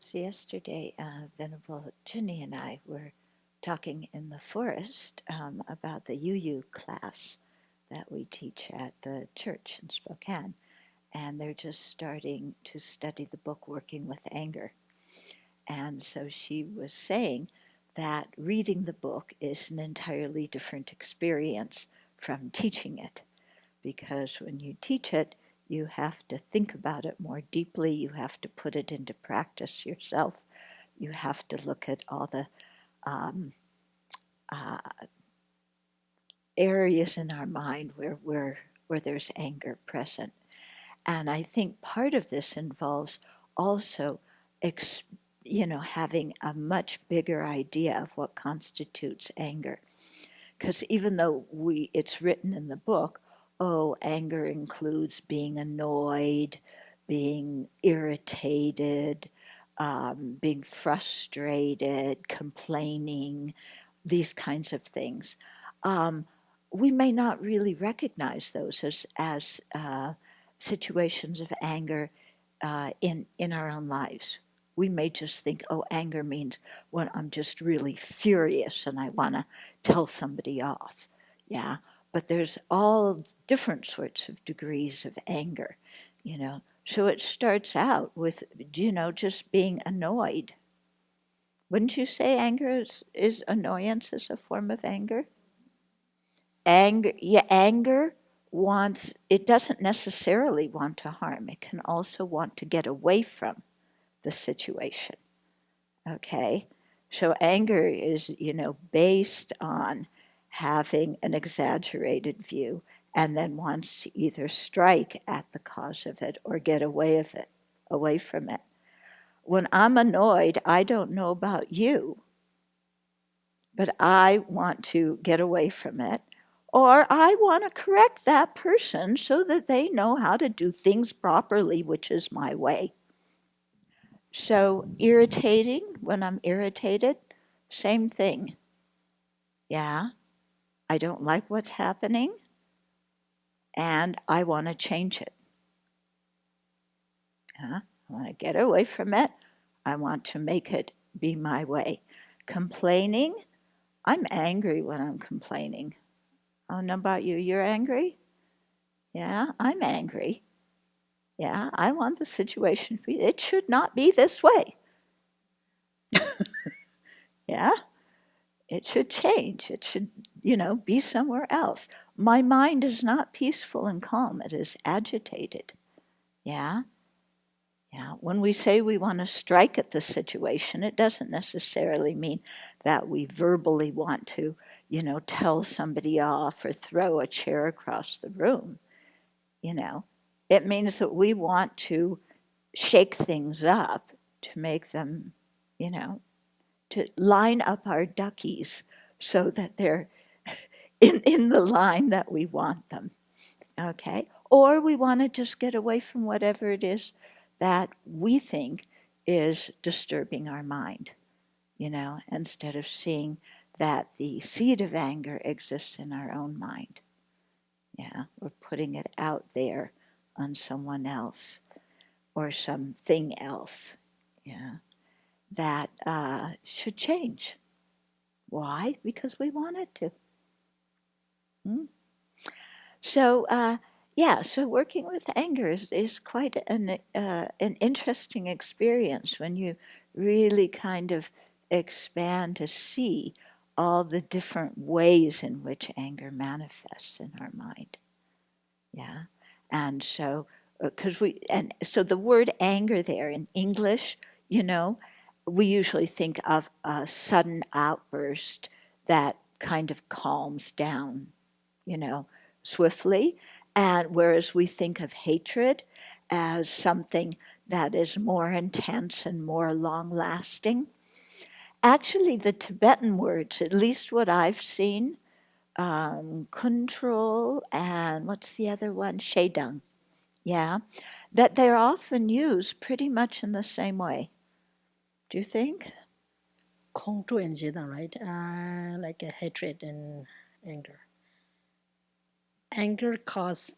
So yesterday, Venerable Ginny and I were talking in the forest about the UU class that we teach at the church in Spokane. And they're just starting to study the book Working with Anger. And so she was saying that reading the book is an entirely different experience from teaching it. Because when you teach it, you have to think about it more deeply. You have to put it into practice yourself. You have to look at all the uh, areas in our mind where there's anger present. And I think part of this involves also, having a much bigger idea of what constitutes anger. Because even though it's written in the book, anger includes being annoyed, being irritated, being frustrated, complaining, these kinds of things. We may not really recognize those as situations of anger in our own lives. We may just think, anger means when I'm just really furious and I want to tell somebody off. Yeah, but there's all different sorts of degrees of anger, So it starts out with, just being annoyed. Wouldn't you say anger is annoyance is a form of anger? Anger it doesn't necessarily want to harm. It can also want to get away from the situation. Okay? So anger is, based on having an exaggerated view and then wants to either strike at the cause of it or get away from it. When I'm annoyed, I don't know about you, but I want to get away from it, or I want to correct that person so that they know how to do things properly, which is my way. So irritating, when I'm irritated, same thing. Yeah, I don't like what's happening, and I want to change it. I want to get away from it. I want to make it be my way. Complaining, I'm angry when I'm complaining. I don't know about you, you're angry? Yeah, I'm angry. Yeah, I want the situation to be, it should not be this way. Yeah, it should change. It should, be somewhere else. My mind is not peaceful and calm. It is agitated. Yeah, yeah. When we say we want to strike at the situation, it doesn't necessarily mean that we verbally want to, tell somebody off or throw a chair across the room. It means that we want to shake things up to make them, to line up our duckies so that they're in the line that we want them, okay? Or we want to just get away from whatever it is that we think is disturbing our mind, instead of seeing that the seed of anger exists in our own mind. Yeah, we're putting it out there on someone else or something else, yeah, that should change. Why? Because we want it to. So, so working with anger is quite an interesting experience when you really kind of expand to see all the different ways in which anger manifests in our mind. Yeah, and so so the word anger there in English, we usually think of a sudden outburst that kind of calms down, swiftly, and whereas we think of hatred as something that is more intense and more long lasting. Actually, the Tibetan words, at least what I've seen, control, and what's the other one? Shedang. Yeah, that they're often used pretty much in the same way. Do you think? Control and Jidang, right? Like a hatred and anger. Anger caused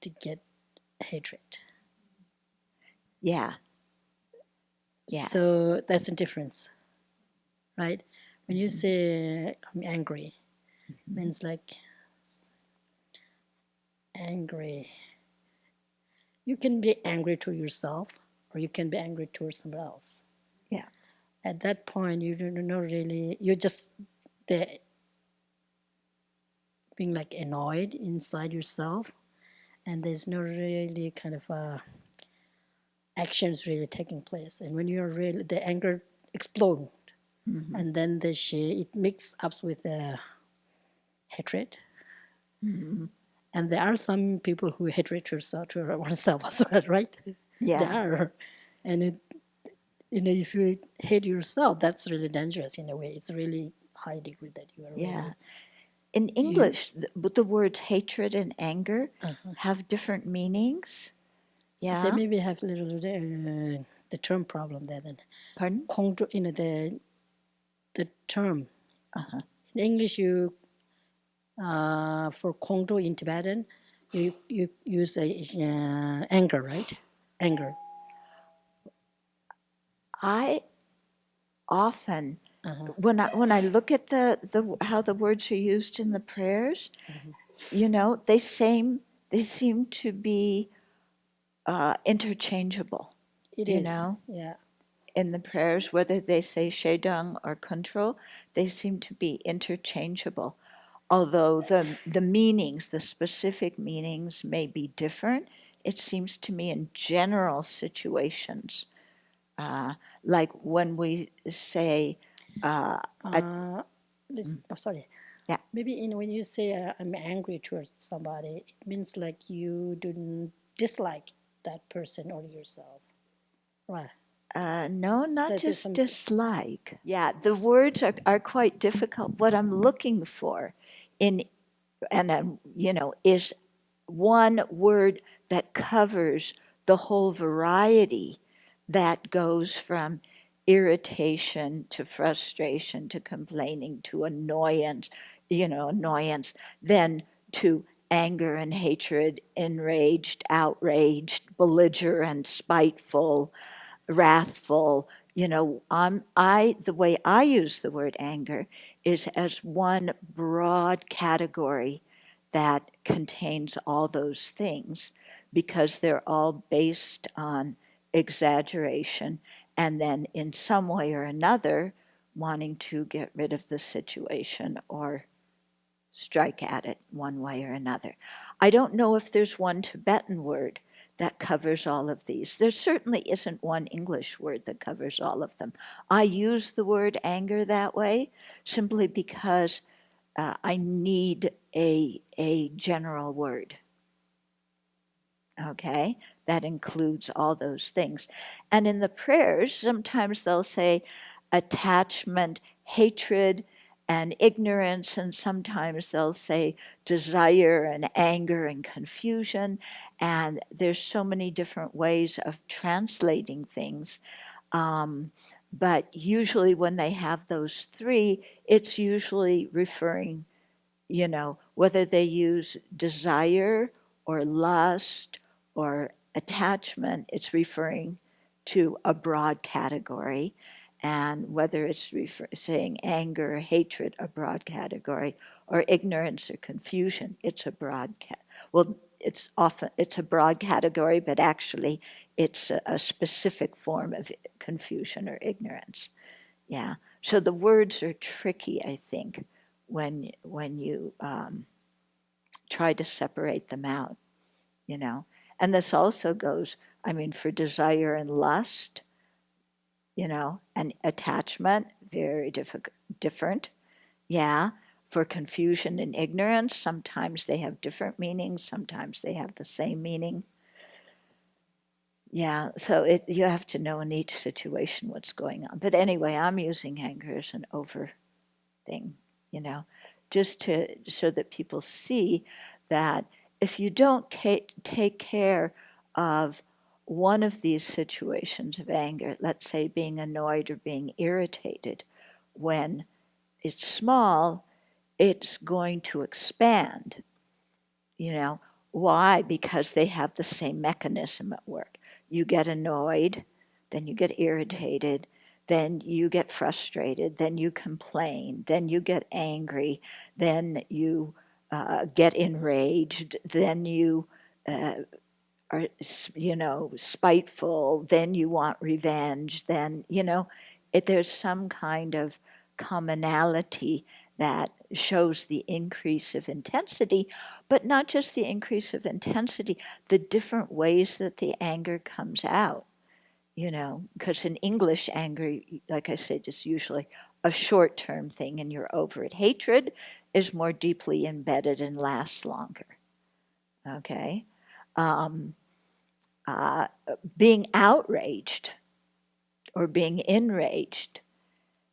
to get hatred. Yeah. Yeah. So that's the difference, right? When you say I'm angry, means like angry. You can be angry to yourself, or you can be angry towards someone else. Yeah. At that point, you don't know really. You're just there, being like annoyed inside yourself, and there's no really kind of actions really taking place. And when you're really, the anger explodes, and then it mixes up with hatred. And there are some people who hatred to oneself as well, right? Yeah. There are, and if you hate yourself, that's really dangerous in a way. It's really high degree that you are Yeah. really. In English, the words hatred and anger have different meanings. So Yeah. they maybe have a little the term problem there then. Pardon? The term. In English, you for Kongdo in Tibetan, you use anger, right? Anger. I often, when I look at the how the words are used in the prayers, they seem to be interchangeable. It you is. know, Yeah. in the prayers, whether they say Shedang or Control, they seem to be interchangeable. Although the meanings, the specific meanings may be different, it seems to me in general situations, like when we say, Sorry. yeah, Maybe when you say I'm angry towards somebody, it means like you don't dislike that person or yourself, right? no, not So there's just some. dislike. Yeah, the words are quite difficult. What I'm looking for in, is one word that covers the whole variety that goes from irritation to frustration to complaining to annoyance, then to anger and hatred, enraged, outraged, belligerent, spiteful, wrathful. The way I use the word anger is as one broad category that contains all those things, because they're all based on exaggeration and then in some way or another wanting to get rid of the situation or strike at it one way or another. I don't know if there's one Tibetan word that covers all of these. There certainly isn't one English word that covers all of them. I use the word anger that way simply because I need a general word, okay, that includes all those things. And in the prayers, sometimes they'll say attachment, hatred, and ignorance, and sometimes they'll say desire and anger and confusion. And there's so many different ways of translating things. But usually when they have those three, it's usually referring, whether they use desire or lust or attachment, it's referring to a broad category. And whether it's saying anger or hatred, a broad category, or ignorance or confusion, it's a broad it's a broad category, but actually it's a specific form of confusion or ignorance. Yeah. So the words are tricky, I think, when you try to separate them out, And this also goes, for desire and lust, and attachment, very different. Yeah. For confusion and ignorance, sometimes they have different meanings, sometimes they have the same meaning. Yeah, so you have to know in each situation what's going on. But anyway, I'm using anger as an over thing, just so that people see that if you don't take care of one of these situations of anger, let's say being annoyed or being irritated, when it's small, it's going to expand. Why? Because they have the same mechanism at work. You get annoyed, then you get irritated, then you get frustrated, then you complain, then you get angry, then you get enraged, then you are, spiteful, then you want revenge, then, there's some kind of commonality that shows the increase of intensity, but not just the increase of intensity, the different ways that the anger comes out, because in English, anger, like I said, is usually a short-term thing and you're over it. Hatred is more deeply embedded and lasts longer, okay? Being outraged or being enraged,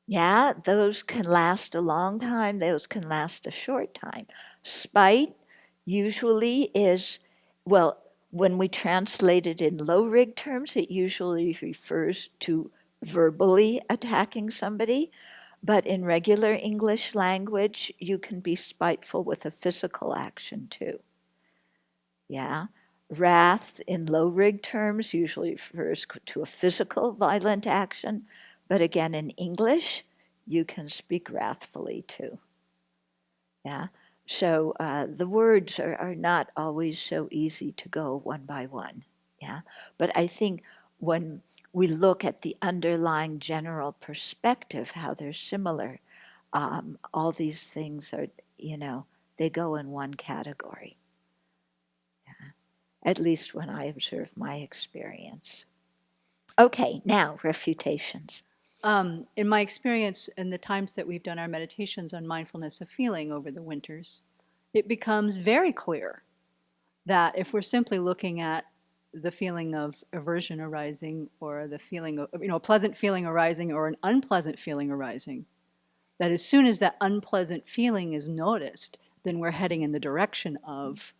yeah, those can last a long time, those can last a short time. Spite usually is, well, when we translate it in low rig terms, it usually refers to verbally attacking somebody. But in regular English language, you can be spiteful with a physical action too. Yeah. Wrath in low rig terms usually refers to a physical violent action. But again, in English, you can speak wrathfully too. Yeah. So the words are not always so easy to go one by one. Yeah. But I think when we look at the underlying general perspective, how they're similar, all these things are, they go in one category. Yeah. At least when I observe my experience. Okay, now refutations. In my experience, in the times that we've done our meditations on mindfulness of feeling over the winters, it becomes very clear that if we're simply looking at the feeling of aversion arising, or the feeling of, a pleasant feeling arising or an unpleasant feeling arising, that as soon as that unpleasant feeling is noticed, then we're heading in the direction of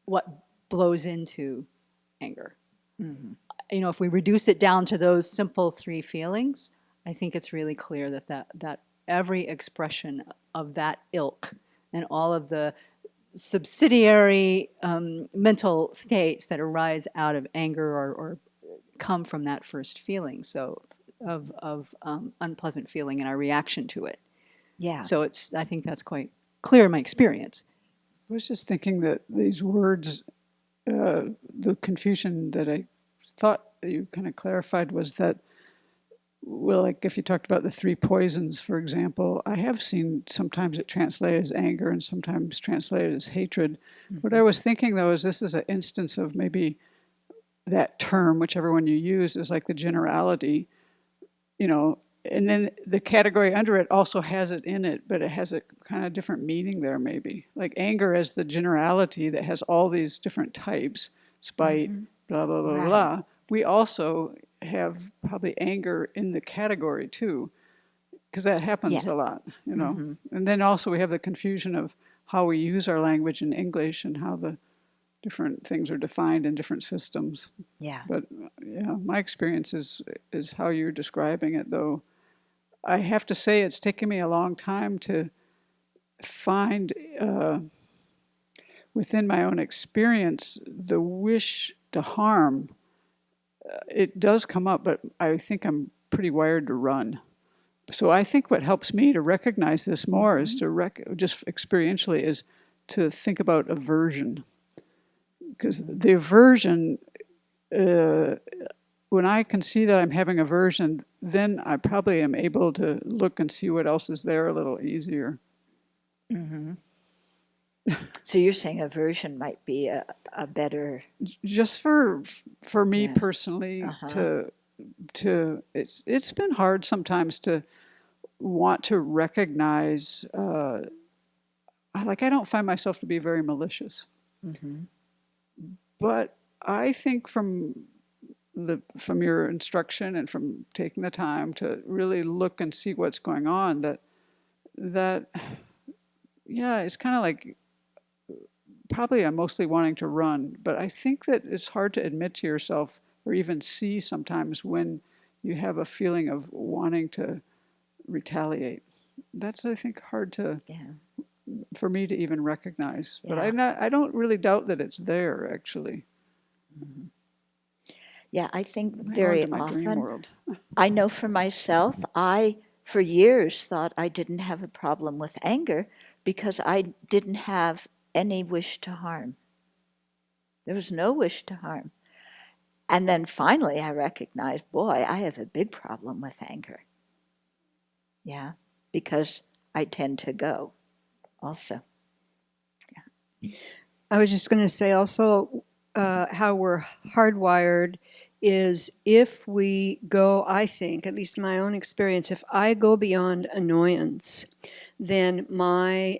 what blows into anger. Mm-hmm. If we reduce it down to those simple three feelings, I think it's really clear that every expression of that ilk and all of the subsidiary mental states that arise out of anger or come from that first feeling, so of unpleasant feeling and our reaction to it. Yeah. So I think that's quite clear in my experience. I was just thinking that these words, the confusion that I thought you kind of clarified was that, well, like if you talked about the three poisons, for example, I have seen sometimes it translated as anger and sometimes translated as hatred. Mm-hmm. What I was thinking, though, is this is an instance of maybe that term, whichever one you use, is like the generality, and then the category under it also has it in it, but it has a kind of different meaning there maybe. Like anger as the generality that has all these different types, spite, mm-hmm. blah, blah, blah, right. blah. We also have probably anger in the category too, because that happens a lot, Mm-hmm. And then also we have the confusion of how we use our language in English and how the different things are defined in different systems. Yeah. But my experience is how you're describing it, though. I have to say it's taken me a long time to find within my own experience the wish to harm. It does come up, but I think I'm pretty wired to run. So I think what helps me to recognize this more is to just experientially is to think about aversion. Because the aversion, when I can see that I'm having aversion, then I probably am able to look and see what else is there a little easier. Mm-hmm. So you're saying aversion might be a better... Just for me personally, uh-huh. It's been hard sometimes to want to recognize, I don't find myself to be very malicious. Mm-hmm. But I think from your instruction and from taking the time to really look and see what's going on, that it's kind of like, probably I'm mostly wanting to run, but I think that it's hard to admit to yourself or even see sometimes when you have a feeling of wanting to retaliate. That's, I think, hard to for me to even recognize. Yeah. But I don't really doubt that it's there, actually. Mm-hmm. Yeah, I think Am I going very to my dream often, world? I know for myself, I, for years, thought I didn't have a problem with anger because I didn't have any wish to harm. There was no wish to harm. And then finally I recognized, boy, I have a big problem with anger. Yeah, because I tend to go also. I was just going to say also how we're hardwired is if we go, I think, at least my own experience, if I go beyond annoyance, then my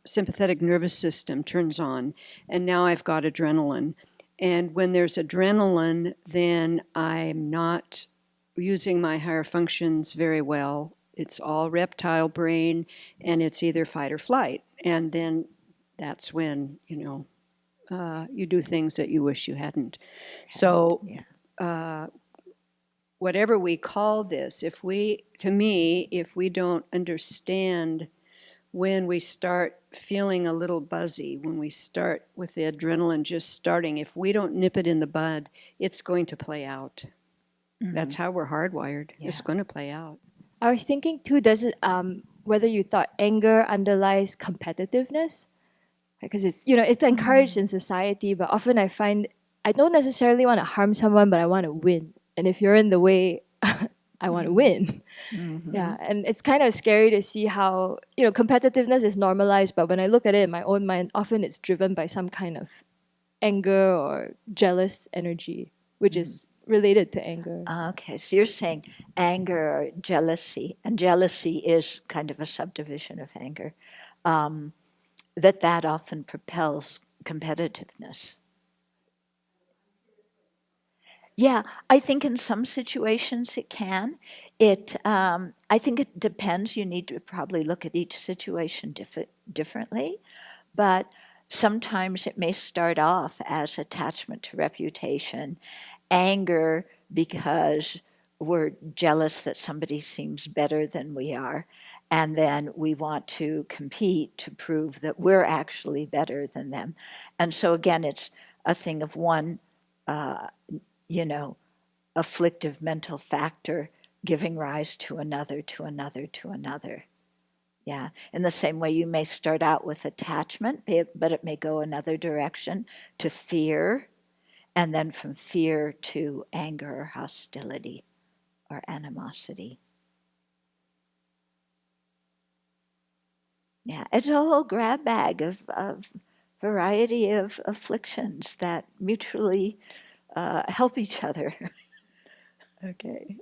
sympathetic nervous system turns on, and now I've got adrenaline. And when there's adrenaline, then I'm not using my higher functions very well. It's all reptile brain, and it's either fight or flight. And then that's when, you do things that you wish you hadn't. So whatever we call this, if we don't understand when we start feeling a little buzzy, when we start with the adrenaline just starting, if we don't nip it in the bud, it's going to play out. That's how we're hardwired. It's going to play out. I was thinking too, does it whether you thought anger underlies competitiveness? Because it's encouraged in society, but often I find I don't necessarily want to harm someone, but I want to win. And if you're in the way, I want to win. Yeah, and it's kind of scary to see how competitiveness is normalized, but when I look at it in my own mind, often it's driven by some kind of anger or jealous energy, which is related to anger. Okay, so you're saying anger or jealousy, and jealousy is kind of a subdivision of anger, that often propels competitiveness. Yeah, I think in some situations it can. I think it depends. You need to probably look at each situation differently, but sometimes it may start off as attachment to reputation, anger because we're jealous that somebody seems better than we are, and then we want to compete to prove that we're actually better than them. And so again, it's a thing of one afflictive mental factor giving rise to another, to another, to another. Yeah, in the same way you may start out with attachment, but it may go another direction to fear, and then from fear to anger or hostility or animosity. Yeah, it's a whole grab bag of variety of afflictions that mutually help each other. Okay.